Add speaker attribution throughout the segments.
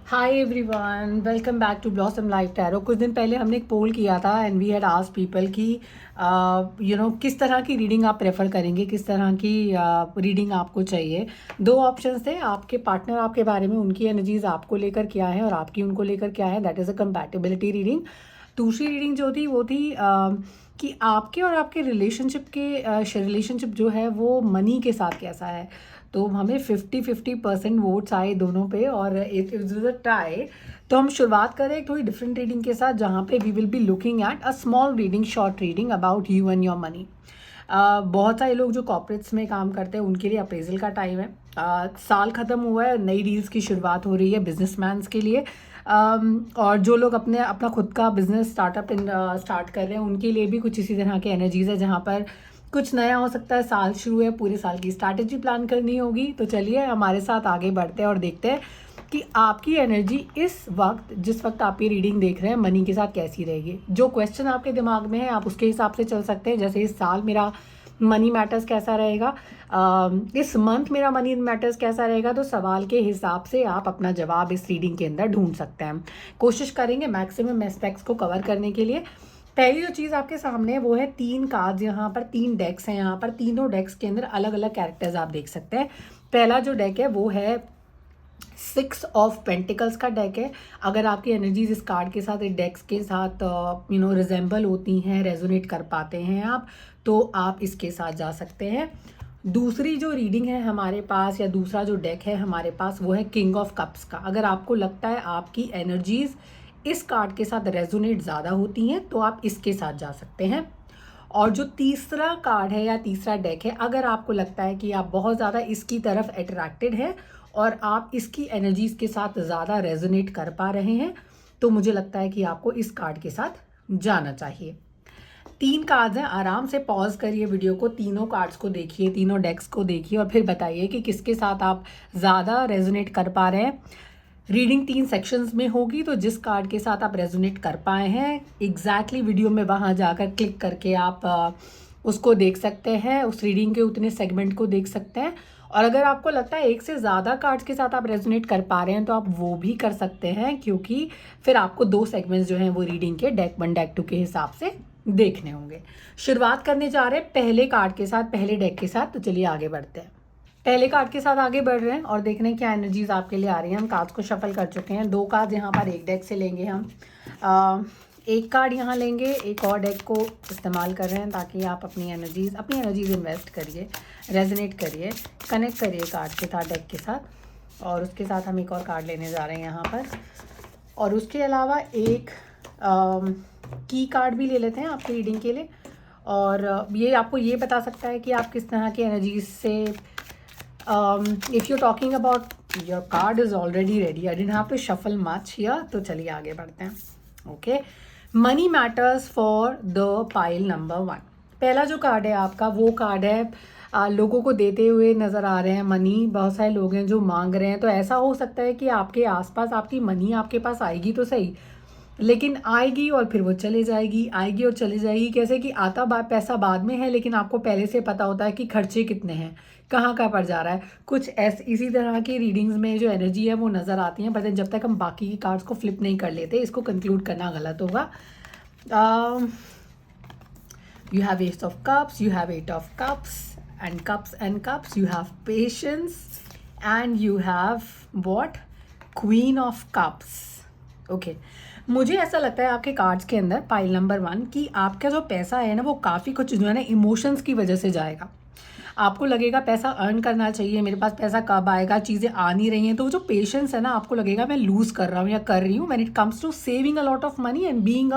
Speaker 1: Hi everyone, welcome back to Blossom Life Tarot. कुछ दिन पहले हमने एक पोल किया था and we had asked people कि किस तरह की रीडिंग आप प्रेफर करेंगे, किस तरह की रीडिंग आपको चाहिए। दो ऑप्शंस थे, आपके पार्टनर आपके बारे में उनकी एनर्जीज आपको लेकर क्या है और आपकी उनको लेकर क्या है, that is a compatibility reading. दूसरी रीडिंग जो थी वो थी कि आपके और आपके रिलेशनशिप जो है वो मनी के साथ कैसा है। तो हमें 50-50% वोट्स आए दोनों पे और इट इज अ टाई। तो हम शुरुआत करें एक थोड़ी डिफरेंट रीडिंग के साथ, जहाँ पे we will be looking at a small reading, short reading about you and your money. बहुत सारे लोग जो कॉर्पोरेट्स में काम करते हैं उनके लिए अप्रेजल का टाइम है। साल ख़त्म हुआ है, नई डील्स की शुरुआत हो रही है बिजनेसमैन्स के लिए। और जो लोग अपना खुद का बिजनेस स्टार्टअप स्टार्ट कर रहे हैं उनके लिए भी कुछ इसी तरह के एनर्जीज है, जहाँ पर कुछ नया हो सकता है। साल शुरू है, पूरे साल की स्ट्रैटेजी प्लान करनी होगी। तो चलिए हमारे साथ आगे बढ़ते हैं और देखते हैं कि आपकी एनर्जी इस वक्त, जिस वक्त आप ये रीडिंग देख रहे हैं, मनी के साथ कैसी रहेगी। जो क्वेश्चन आपके दिमाग में है आप उसके हिसाब से चल सकते हैं। जैसे इस साल मेरा मनी मैटर्स कैसा रहेगा, इस मंथ मेरा मनी मैटर्स कैसा रहेगा, तो सवाल के हिसाब से आप अपना जवाब इस रीडिंग के अंदर ढूंढ सकते हैं। कोशिश करेंगे मैक्सिमम एस्पेक्ट्स को कवर करने के लिए। पहली जो चीज़ आपके सामने है वो है 3 कार्ड्स। यहाँ पर 3 डेक्स हैं। यहाँ पर तीनों डेक्स के अंदर अलग अलग कैरेक्टर्स आप देख सकते हैं। पहला जो डेक है वो है 6 ऑफ पेंटिकल्स का डेक है। अगर आपकी एनर्जीज इस कार्ड के साथ, एक डेक्स के साथ रिजेंबल होती हैं, रेजोनेट कर पाते हैं आप, तो आप इसके साथ जा सकते हैं। दूसरी जो रीडिंग है हमारे पास, या दूसरा जो डेक है हमारे पास, वो है किंग ऑफ कप्स का। अगर आपको लगता है आपकी एनर्जीज इस कार्ड के साथ रेजोनेट ज़्यादा होती हैं तो आप इसके साथ जा सकते हैं। और जो तीसरा कार्ड है या तीसरा डेक है, अगर आपको लगता है कि आप बहुत ज़्यादा इसकी तरफ अट्रैक्टेड हैं और आप इसकी एनर्जीज के साथ ज़्यादा रेजोनेट कर पा रहे हैं, तो मुझे लगता है कि आपको इस कार्ड के साथ जाना चाहिए। 3 कार्ड्स हैं, आराम से पॉज करिए वीडियो को, तीनों कार्ड्स को देखिए, तीनों डेक्स को देखिए और फिर बताइए कि किसके साथ आप ज़्यादा रेजोनेट कर पा रहे हैं। रीडिंग 3 सेक्शंस में होगी, तो जिस कार्ड के साथ आप रेजोनेट कर पाए हैं एग्जैक्टली वीडियो में वहाँ जाकर क्लिक करके आप उसको देख सकते हैं, उस रीडिंग के उतने सेगमेंट को देख सकते हैं। और अगर आपको लगता है एक से ज़्यादा कार्ड्स के साथ आप रेजोनेट कर पा रहे हैं तो आप वो भी कर सकते हैं, क्योंकि फिर आपको 2 सेगमेंट्स जो हैं वो रीडिंग के डेक 1 डेक 2 के हिसाब से देखने होंगे। शुरुआत करने जा रहे हैं पहले कार्ड के साथ, पहले डेक के साथ। तो चलिए आगे बढ़ते हैं। पहले कार्ड के साथ आगे बढ़ रहे हैं और देख रहे हैं क्या एनर्जीज आपके लिए आ रही हैं। हम कार्ड्स को शफल कर चुके हैं। 2 कार्ड यहाँ पर एक डेक से लेंगे हम। एक कार्ड यहाँ लेंगे, एक और डेक को इस्तेमाल कर रहे हैं ताकि आप अपनी एनर्जीज इन्वेस्ट करिए, रेजोनेट करिए, कनेक्ट करिए कार्ड के साथ, डेक के साथ। और उसके साथ हम एक और कार्ड लेने जा रहे हैं यहाँ पर। और उसके अलावा एक की कार्ड भी ले लेते हैं आपकी रीडिंग के लिए। और ये आपको ये बता सकता है कि आप किस तरह की एनर्जीज से, if you're talking about your card is already ready, I didn't have to shuffle much here. तो चलिए आगे बढ़ते हैं। Okay, money matters for the pile number 1। पहला जो कार्ड है आपका वो कार्ड है, लोगों को देते हुए नज़र आ रहे हैं मनी। बहुत सारे लोग हैं जो मांग रहे हैं। तो ऐसा हो सकता है कि आपके आसपास आपकी मनी आपके पास आएगी तो सही, लेकिन आएगी और फिर वो चले जाएगी, आएगी और चली जाएगी। कैसे कि आता पैसा बाद में है, लेकिन आपको पहले से पता होता है कि खर्चे कितने हैं, कहाँ कहाँ पर जा रहा है। कुछ इसी तरह की रीडिंग्स में जो एनर्जी है वो नज़र आती हैं। बट जब तक हम बाकी की कार्ड्स को फ्लिप नहीं कर लेते, इसको कंक्लूड करना गलत होगा। You have S of cups, you have 8 of cups and cups, you have patience and you have what, queen of cups. Okay, मुझे ऐसा लगता है आपके कार्ड्स के अंदर पाइल नंबर 1 कि आपका जो पैसा है ना वो काफ़ी कुछ जो है ना इमोशंस की वजह से जाएगा। आपको लगेगा पैसा अर्न करना चाहिए, मेरे पास पैसा कब आएगा, चीज़ें आ नहीं रही हैं। तो जो पेशेंस है ना, आपको लगेगा मैं लूज़ कर रहा हूँ या कर रही हूँ when it comes to saving a lot of money and being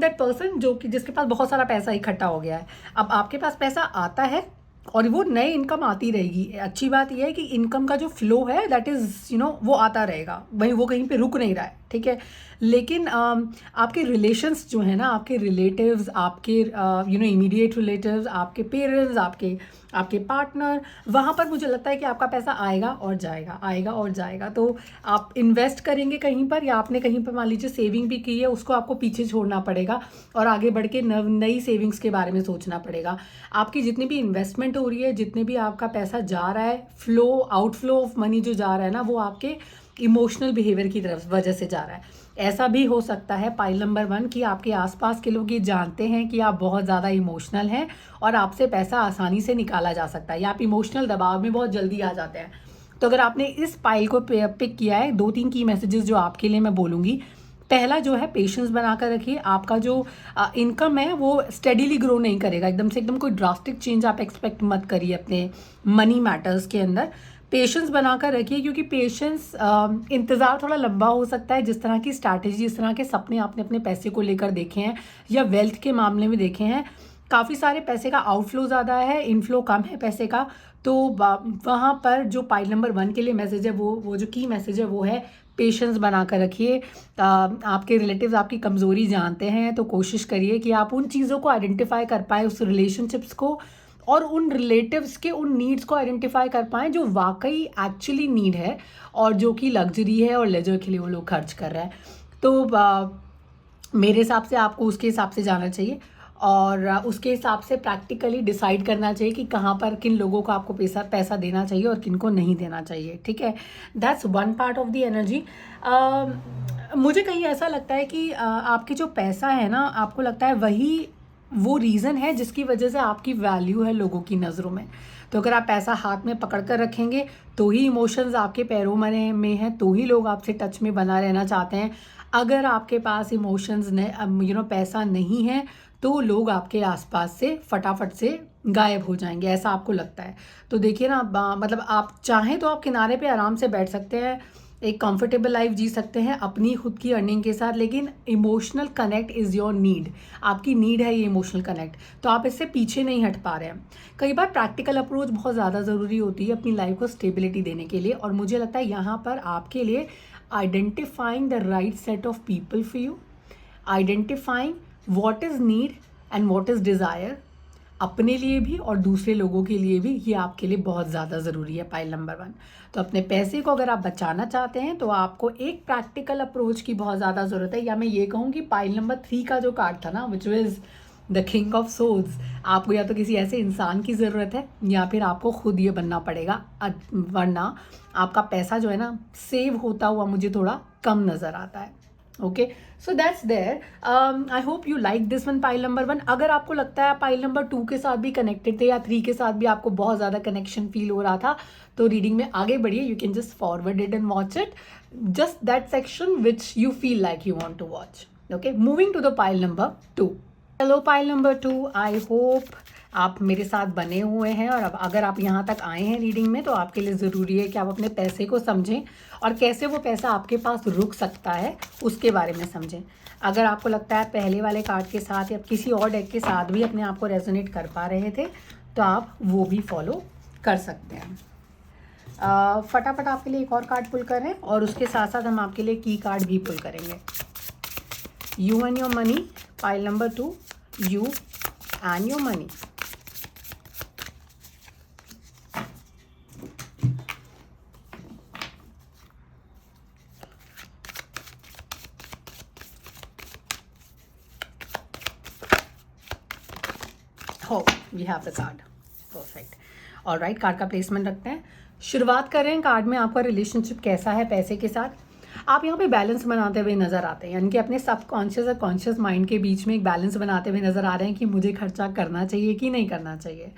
Speaker 1: that person जो कि जिसके पास बहुत सारा पैसा इकट्ठा हो गया है। अब आपके पास पैसा आता है और वो नई इनकम आती रहेगी। अच्छी बात यह है कि इनकम का जो फ्लो है दैट इज़ वो आता रहेगा, वही वो कहीं पे रुक नहीं रहा है, ठीक है। लेकिन आपके रिलेशंस जो है ना, आपके रिलेटिव्स, आपके इमीडिएट रिलेटिव्स, आपके पेरेंट्स, आपके पार्टनर, वहाँ पर मुझे लगता है कि आपका पैसा आएगा और जाएगा, आएगा और जाएगा। तो आप इन्वेस्ट करेंगे कहीं पर, या आपने कहीं पर मान लीजिए सेविंग भी की है, उसको आपको पीछे छोड़ना पड़ेगा और आगे बढ़ के नई सेविंग्स के बारे में सोचना पड़ेगा। आपकी जितनी भी इन्वेस्टमेंट हो रही है, जितने भी आपका पैसा जा रहा है, आउटफ्लो ऑफ मनी जो जा रहा है ना, वो आपके इमोशनल बिहेवियर की तरफ वजह से जा रहा है। ऐसा भी हो सकता है पाइल नंबर 1 कि आपके आसपास के लोग ये जानते हैं कि आप बहुत ज़्यादा इमोशनल हैं और आपसे पैसा आसानी से निकाला जा सकता है, या आप इमोशनल दबाव में बहुत जल्दी आ जाते हैं। तो अगर आपने इस पाइल को पिक किया है, 2-3 की मैसेजेस जो आपके लिए मैं बोलूँगी। पहला जो है, पेशेंस बनाकर रखिए। आपका जो इनकम है वो स्टेडीली ग्रो नहीं करेगा, एकदम कोई ड्रास्टिक चेंज आप एक्सपेक्ट मत करिए अपने मनी मैटर्स के अंदर। पेशेंस बनाकर रखिए, क्योंकि पेशेंस इंतज़ार थोड़ा लंबा हो सकता है। जिस तरह की स्ट्रैटेजी, जिस तरह के सपने आपने अपने पैसे को लेकर देखे हैं या वेल्थ के मामले में देखे हैं, काफ़ी सारे पैसे का आउटफ्लो ज़्यादा है, इनफ्लो कम है पैसे का। तो वहाँ पर जो पाइल नंबर 1 के लिए मैसेज है, वो जो की मैसेज है वो है, पेशेंस बना कर रखिए। आपके रिलेटिव्स आपकी कमज़ोरी जानते हैं, तो कोशिश करिए कि आप उन चीज़ों को आइडेंटिफाई कर पाएँ, उस रिलेशनशिप्स को और उन रिलेटिव्स के उन नीड्स को आइडेंटिफाई कर पाएँ जो वाकई एक्चुअली नीड है और जो कि लग्जरी है और लेजर के लिए वो लोग खर्च कर रहे हैं। तो मेरे हिसाब से आपको उसके हिसाब से जाना चाहिए और उसके हिसाब से प्रैक्टिकली डिसाइड करना चाहिए कि कहाँ पर किन लोगों को आपको पैसा देना चाहिए और किन को नहीं देना चाहिए। ठीक है, that's one part of the energy. मुझे कहीं ऐसा लगता है कि आपके जो पैसा है ना, आपको लगता है वही वो रीज़न है जिसकी वजह से आपकी वैल्यू है लोगों की नज़रों में। तो अगर आप पैसा हाथ में पकड़ कर रखेंगे तो ही इमोशंस आपके पैरों में हैं, तो ही लोग आपसे टच में बना रहना चाहते हैं। अगर आपके पास इमोशंस पैसा नहीं है तो लोग आपके आसपास से फटाफट से गायब हो जाएंगे, ऐसा आपको लगता है। तो देखिए ना, मतलब आप चाहें तो आप किनारे पे आराम से बैठ सकते हैं, एक कंफर्टेबल लाइफ जी सकते हैं अपनी खुद की अर्निंग के साथ, लेकिन emotional connect is your need. आपकी नीड है ये इमोशनल कनेक्ट, तो आप इससे पीछे नहीं हट पा रहे हैं। कई बार प्रैक्टिकल अप्रोच बहुत ज़्यादा ज़रूरी होती है अपनी लाइफ को स्टेबिलिटी देने के लिए, और मुझे लगता है यहाँ पर आपके लिए identifying the right set of people for you, identifying what is need and what is desire, अपने लिए भी और दूसरे लोगों के लिए भी, ये आपके लिए बहुत ज़्यादा ज़रूरी है पाइल नंबर 1। तो अपने पैसे को अगर आप बचाना चाहते हैं तो आपको एक प्रैक्टिकल अप्रोच की बहुत ज़्यादा ज़रूरत है, या मैं ये कहूँ कि पाइल नंबर 3 का जो कार्ड था ना, which is the king of souls, आपको या तो किसी ऐसे इंसान की ज़रूरत है या फिर आपको खुद ये बनना पड़ेगा, वरना आपका पैसा जो है ना सेव होता हुआ मुझे थोड़ा कम नज़र आता है। Okay, so that's there. I hope you like this one, pile number 1। अगर आपको लगता है पाइल नंबर 2 के साथ भी कनेक्टेड थे या 3 के साथ भी आपको बहुत ज़्यादा कनेक्शन फील हो रहा था, तो रीडिंग में आगे बढ़िए। You can just forward it and watch it, just that section which you feel like you want to watch. Okay, moving to the pile number 2। Hello pile number 2, I hope आप मेरे साथ बने हुए हैं, और अब अगर आप यहाँ तक आए हैं रीडिंग में तो आपके लिए ज़रूरी है कि आप अपने पैसे को समझें और कैसे वो पैसा आपके पास रुक सकता है उसके बारे में समझें। अगर आपको लगता है पहले वाले कार्ड के साथ या किसी और डेक के साथ भी अपने आप को रेजोनेट कर पा रहे थे तो आप वो भी फॉलो कर सकते हैं। फटाफट आपके लिए एक और कार्ड पुल करें और उसके साथ साथ हम आपके लिए की कार्ड भी पुल करेंगे। You and your money, pile number 2, you and your money. We have the card, perfect. Alright, card का प्लेसमेंट रखते हैं। शुरुआत करें कार्ड में आपका रिलेशनशिप कैसा है पैसे के साथ। आप यहाँ पे बैलेंस बनाते हुए नज़र आते हैं, यानी कि अपने सबकॉन्शियस और कॉन्शियस माइंड के बीच में एक बैलेंस बनाते हुए नज़र आ रहे हैं कि मुझे खर्चा करना चाहिए कि नहीं करना चाहिए।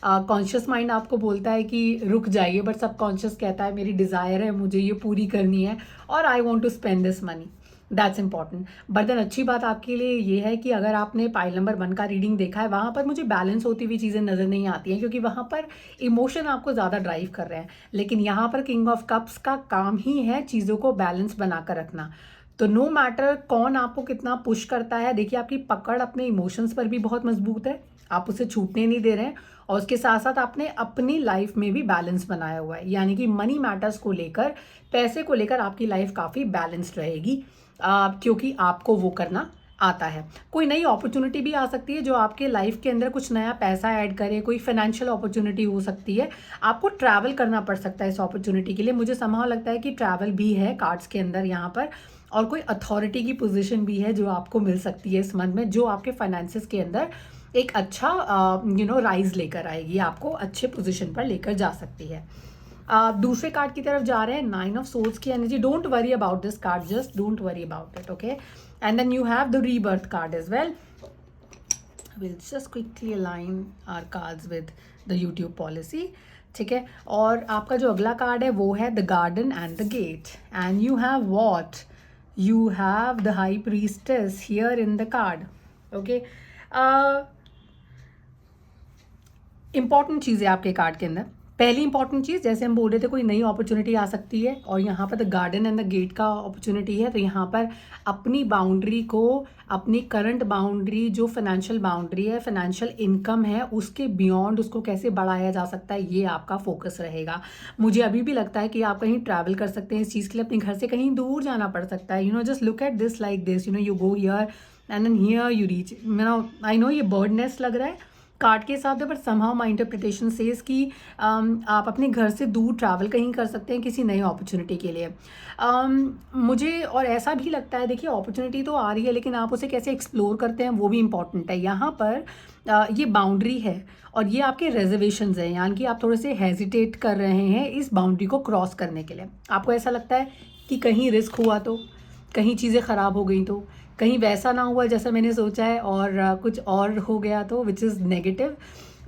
Speaker 1: कॉन्शियस माइंड आपको बोलता है कि रुक जाइए, बट सबकॉन्शियस कहता है मेरी डिज़ायर है, मुझे ये पूरी करनी है और I want to spend this money. That's important. But then अच्छी बात आपके लिए ये है कि अगर आपने पाइल नंबर 1 का रीडिंग देखा है, वहाँ पर मुझे बैलेंस होती हुई चीज़ें नज़र नहीं आती हैं, क्योंकि वहाँ पर इमोशन आपको ज़्यादा ड्राइव कर रहे हैं। लेकिन यहाँ पर किंग ऑफ कप्स का काम ही है चीज़ों को बैलेंस बनाकर रखना। तो नो मैटर कौन आपको कितना पुश करता है, देखिए आपकी पकड़ अपने इमोशंस पर भी बहुत मजबूत है, आप उसे छूटने नहीं दे रहे हैं, और उसके साथ साथ आपने अपनी लाइफ में भी बैलेंस बनाया हुआ है, यानी कि मनी मैटर्स को लेकर, पैसे को लेकर आपकी लाइफ काफ़ी बैलेंस्ड रहेगी, क्योंकि आपको वो करना आता है। कोई नई अपॉर्चुनिटी भी आ सकती है जो आपके लाइफ के अंदर कुछ नया पैसा ऐड करे, कोई फाइनेंशियल अपॉर्चुनिटी हो सकती है, आपको ट्रैवल करना पड़ सकता है इस अपॉर्चुनिटी के लिए। मुझे समहाउ लगता है कि ट्रैवल भी है कार्ड्स के अंदर यहाँ पर, और कोई अथॉरिटी की पोजीशन भी है जो आपको मिल सकती है इस मंथ में, जो आपके फाइनेंसेस के अंदर एक अच्छा राइज लेकर आएगी, आपको अच्छे पोजीशन पर लेकर जा सकती है। दूसरे कार्ड की तरफ जा रहे हैं, 9 ऑफ सोर्ड्स की एनर्जी. Don't worry about this card, just don't worry about it, okay. And then you have the rebirth card as well. We'll just quickly align our cards with the YouTube policy. ठीक है. और आपका जो अगला card है वो है the garden and the gate. And you have what, you have the high priestess here in the card, okay. Important चीज़ है आपके कार्ड के अंदर. पहली इंपॉर्टेंट चीज़, जैसे हम बोल रहे थे, कोई नई अपॉर्चुनिटी आ सकती है और यहाँ पर the garden and the gate का अपॉर्चुनिटी है. तो यहाँ पर अपनी बाउंड्री को, अपनी करंट बाउंड्री जो फाइनेंशियल बाउंड्री है, फाइनेंशियल इनकम है, उसके बियॉन्ड उसको कैसे बढ़ाया जा सकता है, ये आपका फोकस रहेगा. मुझे अभी भी लगता है कि आप कहीं ट्रैवल कर सकते हैं इस चीज़ के लिए. अपने घर से कहीं दूर जाना पड़ सकता है. Just look at this like this, you go here and then here you reach. I know ये बर्ड नेस्ट लग रहा है कार्ड के हिसाब से, but somehow my interpretation says कि आप अपने घर से दूर ट्रैवल कहीं कर सकते हैं किसी नई अपॉर्चुनिटी के लिए. मुझे और ऐसा भी लगता है, देखिए अपॉर्चुनिटी तो आ रही है लेकिन आप उसे कैसे एक्सप्लोर करते हैं वो भी इम्पॉर्टेंट है. यहाँ पर ये बाउंड्री है और ये आपके रिजर्वेशंस हैं, यानी कि आप थोड़े से हेजिटेट कर रहे हैं इस बाउंड्री को क्रॉस करने के लिए. आपको ऐसा लगता है कि कहीं रिस्क हुआ तो, कहीं चीज़ें ख़राब हो गई तो, कहीं वैसा ना हुआ जैसा मैंने सोचा है और कुछ और हो गया तो, विच इज़ नेगेटिव.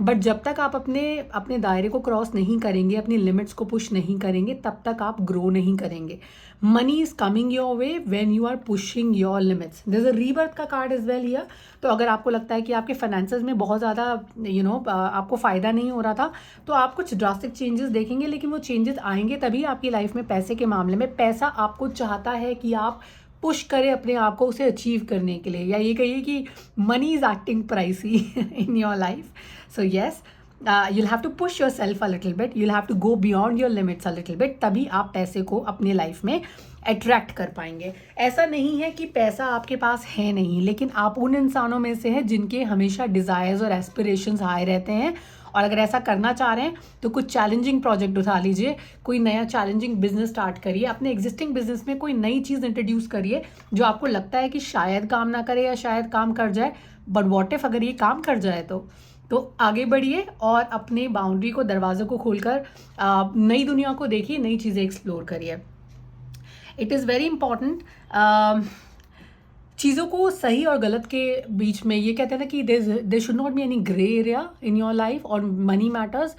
Speaker 1: बट जब तक आप अपने दायरे को क्रॉस नहीं करेंगे, अपनी लिमिट्स को पुश नहीं करेंगे, तब तक आप ग्रो नहीं करेंगे. Money is coming your way when you are pushing your limits. There is a rebirth का कार्ड इज वेल हियर. तो अगर आपको लगता है कि आपके फाइनेंसेस में बहुत ज़्यादा आपको फ़ायदा नहीं हो रहा था, तो आप कुछ ड्रास्टिक चेंजेस देखेंगे. लेकिन वो चेंजेस आएंगे तभी आपकी लाइफ में. पैसे के मामले में पैसा आपको चाहता है कि आप पुश करें अपने आप को उसे अचीव करने के लिए, या ये कहिए कि money is acting pricey in your life. So yes, you'll have to push yourself a little bit, you'll have to go beyond your limits a little bit, तभी आप पैसे को अपने लाइफ में अट्रैक्ट कर पाएंगे. ऐसा नहीं है कि पैसा आपके पास है नहीं, लेकिन आप उन इंसानों में से हैं जिनके हमेशा डिज़ायर्स और एस्पिरेशंस हाई रहते हैं. और अगर ऐसा करना चाह रहे हैं तो कुछ चैलेंजिंग प्रोजेक्ट उठा लीजिए, कोई नया चैलेंजिंग बिजनेस स्टार्ट करिए, अपने एग्जिस्टिंग बिजनेस में कोई नई चीज़ इंट्रोड्यूस करिए जो आपको लगता है कि शायद काम ना करे या शायद काम कर जाए, बट व्हाट इफ अगर ये काम कर जाए तो आगे बढ़िए और अपने बाउंड्री को, दरवाज़ों को खोलकर नई दुनिया को देखिए, नई चीज़ें एक्सप्लोर करिए. It is very important. चीज़ों को सही और गलत के बीच में, ये कहते हैं ना कि there should not be any grey area in your life और मनी मैटर्स.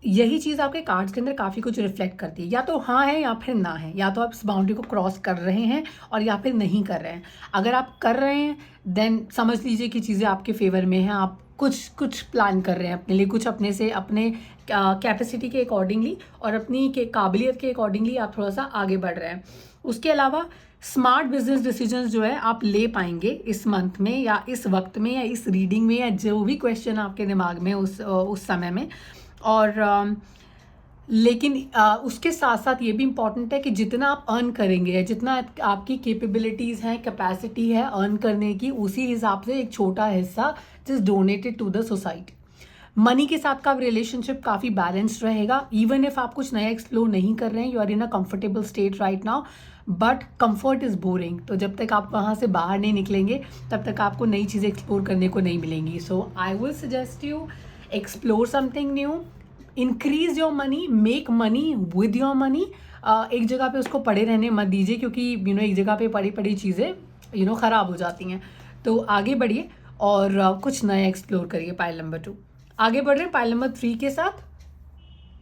Speaker 1: यही चीज़ आपके कार्ड्स के अंदर काफ़ी कुछ रिफ्लेक्ट करती है. या तो हाँ है या फिर ना है, या तो आप इस बाउंड्री को क्रॉस कर रहे हैं और या फिर नहीं कर रहे हैं. अगर आप कर रहे हैं देन समझ लीजिए कि चीज़ें आपके फेवर में हैं. आप कुछ प्लान कर रहे हैं अपने लिए, कुछ अपने से, अपने कैपेसिटी के अकॉर्डिंगली और अपनी काबिलियत के अकॉर्डिंगली आप थोड़ा सा आगे बढ़ रहे हैं. उसके अलावा स्मार्ट बिजनेस डिसीजंस जो है आप ले पाएंगे इस मंथ में या इस वक्त में या इस रीडिंग में, या जो भी क्वेश्चन आपके दिमाग में उस समय में. और लेकिन उसके साथ साथ ये भी इम्पॉर्टेंट है कि जितना आप अर्न करेंगे, जितना आपकी कैपेबिलिटीज़ हैं, कैपेसिटी है अर्न करने की, उसी हिसाब से एक छोटा हिस्सा just donated to the society. Money के साथ का रिलेशनशिप काफ़ी बैलेंस्ड रहेगा. इवन इफ आप कुछ नया एक्सप्लोर नहीं कर रहे हैं, you are in a comfortable state right now, but comfort is boring. तो जब तक आप वहाँ से बाहर नहीं निकलेंगे तब तक आपको नई चीज़ें एक्सप्लोर करने को नहीं मिलेंगी. So I will suggest you explore something new, increase your money, make money with your money. एक जगह पे उसको पड़े रहने मत दीजिए, क्योंकि एक जगह पे पड़ी चीज़ें ख़राब हो जाती हैं. तो आगे बढ़िए और कुछ नया एक्सप्लोर करिए. पाइल नंबर 2 आगे बढ़ रहे हैं पाइल नंबर 3 के साथ.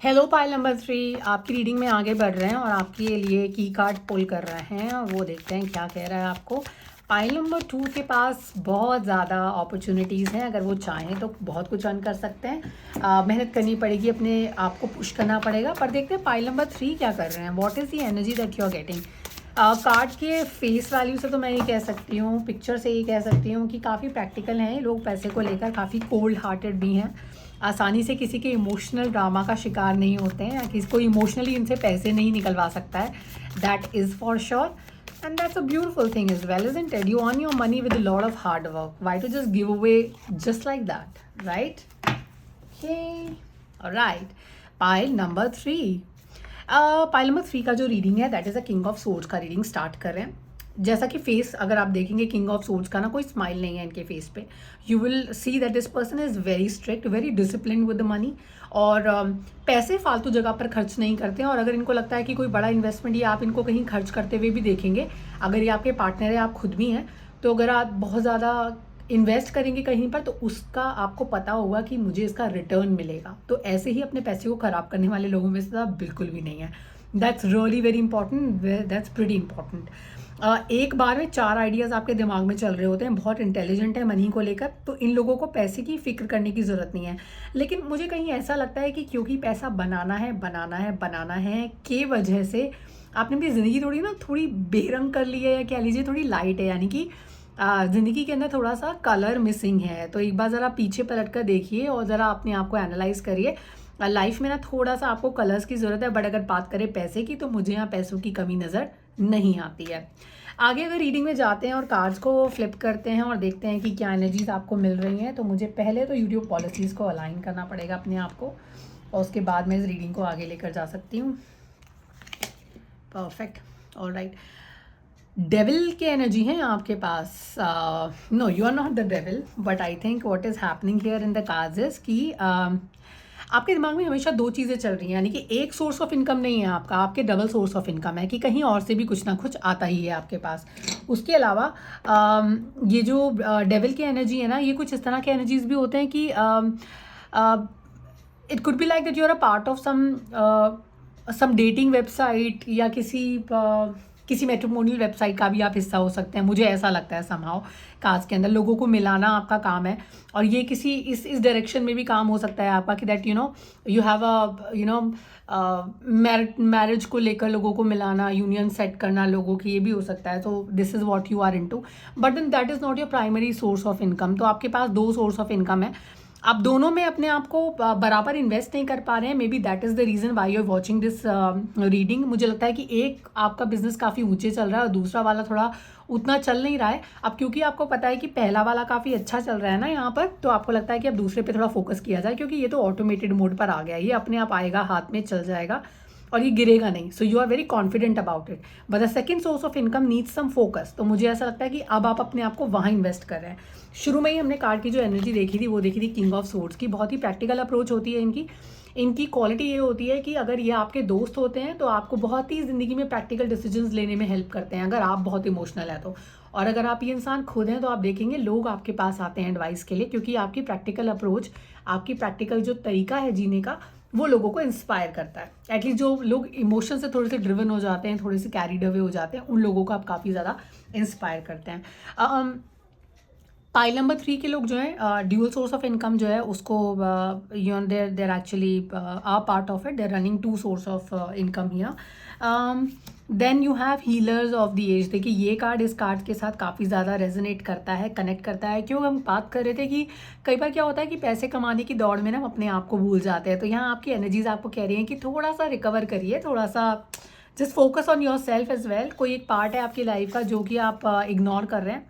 Speaker 1: हेलो पाइल नंबर 3, आपकी रीडिंग में आगे बढ़ रहे हैं और आपके लिए की कार्ड पुल कर रहे हैं. वो देखते हैं क्या कह रहा है आपको. पाइल नंबर 2 के पास बहुत ज़्यादा अपॉर्चुनिटीज़ हैं. अगर वो चाहें तो बहुत कुछ अर्न कर सकते हैं. मेहनत करनी पड़ेगी, अपने आप को पुश करना पड़ेगा. पर देखते हैं पाइल नंबर 3 क्या कर रहे हैं. What is the energy that you are getting. Card के फेस वैल्यू से तो मैं ये कह सकती हूँ, पिक्चर से ये कह सकती हूँ कि काफ़ी प्रैक्टिकल हैं लोग, पैसे को लेकर काफ़ी कोल्ड हार्टेड भी हैं. आसानी से किसी के इमोशनल ड्रामा का शिकार नहीं होते हैं, या किसी को इमोशनली इनसे पैसे नहीं निकलवा सकता है. That is for sure. And that's a beautiful thing as well, isn't it? You earn your money with a lot of hard work. Why to just give away just like that, right? Okay. All right. Pile number 3. Pile number 3 का जो reading है that is a king of swords का reading start कर रहे हैं. जैसा कि face अगर आप देखेंगे किंग ऑफ सोर्ड्स का ना, कोई स्माइल नहीं है इनके फेस पे। You will see that this person is very strict, very discipline with the money, और पैसे फालतू जगह पर खर्च नहीं करते हैं। और अगर इनको लगता है कि कोई बड़ा इन्वेस्टमेंट या आप इनको कहीं खर्च करते हुए भी देखेंगे, अगर ये आपके पार्टनर है, आप खुद भी हैं, तो अगर आप बहुत ज़्यादा इन्वेस्ट करेंगे कहीं पर तो उसका आपको पता होगा कि मुझे इसका रिटर्न मिलेगा। तो ऐसे ही अपने पैसे को ख़राब करने वाले लोगों में से आप बिल्कुल भी नहीं है। That's really very important, that's pretty important. एक बार में 4 आइडियाज़ आपके दिमाग में चल रहे होते हैं, बहुत इंटेलिजेंट है मनी को लेकर, तो इन लोगों को पैसे की फ़िक्र करने की ज़रूरत नहीं है। लेकिन मुझे कहीं ऐसा लगता है कि क्योंकि पैसा बनाना है, बनाना है, बनाना है के वजह से आपने अपनी ज़िंदगी थोड़ी ना थोड़ी बेरंग कर ली है, या कह लीजिए थोड़ी लाइट है, यानी कि ज़िंदगी के अंदर थोड़ा सा कलर मिसिंग है। तो एक बार ज़रा पीछे पलट कर देखिए और ज़रा अपने आप को एनालाइज़ करिए। लाइफ में ना थोड़ा सा आपको कलर्स की ज़रूरत है, बट अगर बात करें पैसे की तो मुझे यहाँ पैसों की कमी नज़र नहीं आती है। आगे अगर रीडिंग में जाते हैं और कार्ड्स को फ्लिप करते हैं और देखते हैं कि क्या एनर्जीज आपको मिल रही हैं, तो मुझे पहले तो यूट्यूब पॉलिसीज़ को अलाइन करना पड़ेगा अपने आप को, और उसके बाद मैं इस रीडिंग को आगे लेकर जा सकती हूँ। Perfect, alright. डेविल की एनर्जी है आपके पास। No, you are not the devil, but I think what is happening here in the cards is कि आपके दिमाग में हमेशा 2 चीज़ें चल रही हैं, यानी कि एक सोर्स ऑफ इनकम नहीं है आपका, आपके डबल सोर्स ऑफ इनकम है कि कहीं और से भी कुछ ना कुछ आता ही है आपके पास। उसके अलावा ये जो डेविल की एनर्जी है ना, ये कुछ इस तरह के एनर्जीज भी होते हैं कि it could be like that you are a part of some dating website, या किसी मैट्रिमोनियल वेबसाइट का भी आप हिस्सा हो सकते हैं। मुझे ऐसा लगता है समहाउ काज के अंदर लोगों को मिलाना आपका काम है, और ये किसी इस डायरेक्शन में भी काम हो सकता है आपका कि दैट यू हैव मैरिज को लेकर लोगों को मिलाना, यूनियन सेट करना लोगों की, ये भी हो सकता है। तो this is what you are into, but then that is not your primary source of income. तो आपके पास 2 सोर्स ऑफ इनकम है, आप दोनों में अपने आप को बराबर इन्वेस्ट नहीं कर पा रहे हैं। Maybe that is the reason why you are watching this reading. मुझे लगता है कि एक आपका बिजनेस काफ़ी ऊंचे चल रहा है और दूसरा वाला थोड़ा उतना चल नहीं रहा है। अब क्योंकि आपको पता है कि पहला वाला काफ़ी अच्छा चल रहा है ना यहाँ पर, तो आपको लगता है कि अब दूसरे पे थोड़ा फोकस किया जाए, क्योंकि ये तो ऑटोमेटेड मोड पर आ गया, ये अपने आप आएगा, हाथ में चल जाएगा और ये गिरेगा नहीं। So you are very confident about it, but the second source of income needs some focus. तो मुझे ऐसा लगता है कि अब आप अपने आप को वहाँ इन्वेस्ट कर रहे हैं। शुरू में ही हमने कार्ड की जो एनर्जी देखी थी वो देखी थी किंग ऑफ सोर्ड्स की। बहुत ही प्रैक्टिकल अप्रोच होती है इनकी क्वालिटी ये होती है कि अगर ये आपके दोस्त होते हैं तो आपको बहुत ही ज़िंदगी में प्रैक्टिकल डिसीजंस लेने में हेल्प करते हैं, अगर आप बहुत इमोशनल है तो। और अगर आप ये इंसान खुद हैं तो आप देखेंगे लोग आपके पास आते हैं एडवाइस के लिए, क्योंकि आपकी प्रैक्टिकल अप्रोच, आपकी प्रैक्टिकल जो तरीका है जीने का, वो लोगों को इंस्पायर करता है। एटलीस्ट जो लोग इमोशन से थोड़े से ड्रिवन हो जाते हैं, थोड़े से कैरीड अवे हो जाते हैं, उन लोगों को आप काफ़ी ज़्यादा इंस्पायर करते हैं। पाइल नंबर 3 के लोग जो है ड्यूअल सोर्स ऑफ इनकम जो है उसको there actually a part of it, there running 2 source of income here. Then you have healers of the age. देखिए ये कार्ड इस कार्ड के साथ काफ़ी ज़्यादा रेजोनेट करता है, कनेक्ट करता है। क्यों, हम बात कर रहे थे कि कई बार क्या होता है कि पैसे कमाने की दौड़ में ना हम अपने आप को भूल जाते हैं। तो यहाँ आपकी एनर्जीज आपको कह रही हैं कि थोड़ा सा रिकवर करिए, थोड़ा सा just focus on yourself as well. कोई एक पार्ट है आपकी लाइफ का जो कि आप इग्नोर कर रहे हैं।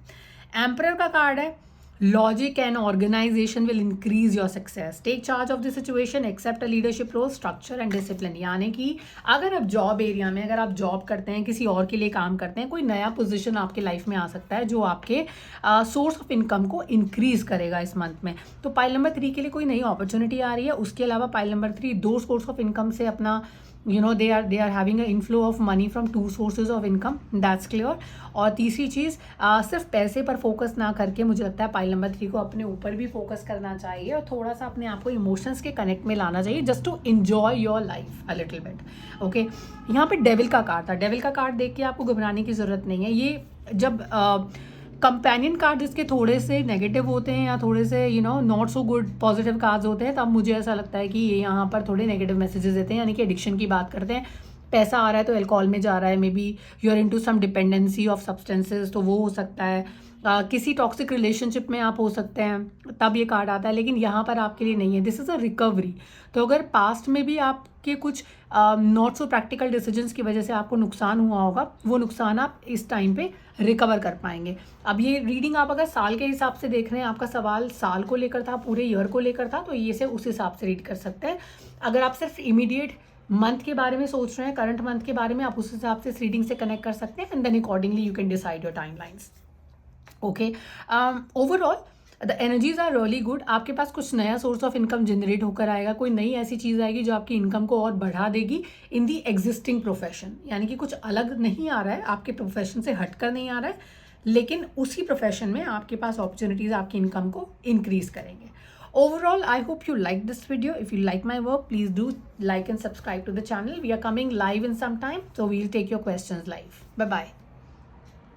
Speaker 1: एम्परर का कार्ड है, logic and organisation will increase your success, take charge of the situation, accept a leadership role, structure and discipline. यानी कि अगर आप जॉब एरिया में, अगर आप जॉब करते हैं, किसी और के लिए काम करते हैं, कोई नया पोजीशन आपके लाइफ में आ सकता है जो आपके सोर्स ऑफ इनकम को इंक्रीज करेगा इस मंथ में। तो पाइल नंबर 3 के लिए कोई नई अपॉर्चुनिटी आ रही है। उसके अलावा pile number 3 2 source of income से अपना they are having an inflow of money from 2 sources of income, that's clear। और तीसरी चीज़, सिर्फ पैसे पर फोकस ना करके मुझे लगता है पाइल नंबर 3 को अपने ऊपर भी फोकस करना चाहिए और थोड़ा सा अपने आप को इमोशंस के कनेक्ट में लाना चाहिए, just to enjoy your life a little bit. Okay, यहाँ पे डेविल का कार्ड था। डेविल का कार्ड देख के आपको घबराने की ज़रूरत नहीं है। ये जब कंपेनियन कार्ड जिसके थोड़े से नेगेटिव होते हैं या थोड़े से not so good positive cards होते हैं, तब मुझे ऐसा लगता है कि ये यहाँ पर थोड़े नेगेटिव मैसेजेस देते हैं। यानी कि एडिक्शन की बात करते हैं, पैसा आ रहा है तो अल्कोहल में जा रहा है, maybe you are into some dependency of substances, तो वो हो सकता है। किसी टॉक्सिक रिलेशनशिप में आप हो सकते हैं, तब ये कार्ड आता है। लेकिन यहाँ पर आपके लिए नहीं है, दिस इज़ अ रिकवरी। तो अगर पास्ट में भी आपके कुछ नॉट सो प्रैक्टिकल डिसीजंस की वजह से आपको नुकसान हुआ होगा, वो नुकसान आप इस टाइम पे रिकवर कर पाएंगे। अब ये रीडिंग आप अगर साल के हिसाब से देख रहे हैं, आपका सवाल साल को लेकर था, पूरे ईयर को लेकर था, तो ये से उस हिसाब से रीड कर सकते हैं। अगर आप सिर्फ इमीडिएट मंथ के बारे में सोच रहे हैं, करंट मंथ के बारे में, आप उस हिसाब से इस रीडिंग से कनेक्ट कर सकते हैं and then accordingly you can decide your timelines. Okay, overall the energies are really good. आपके पास कुछ नया सोर्स ऑफ इनकम जनरेट होकर आएगा, कोई नई ऐसी चीज़ आएगी जो आपकी इनकम को और बढ़ा देगी इन दी एग्जिस्टिंग प्रोफेशन। यानी कि कुछ अलग नहीं आ रहा है, आपके प्रोफेशन से हटकर नहीं आ रहा है, लेकिन उसी प्रोफेशन में आपके पास अपॉर्चुनिटीज़ आपकी इनकम को इंक्रीज करेंगे। Overall, I hope you like this video. If you like my work, please do like and subscribe to the channel. We are coming live in some time, so we'll take your questions live. Bye bye.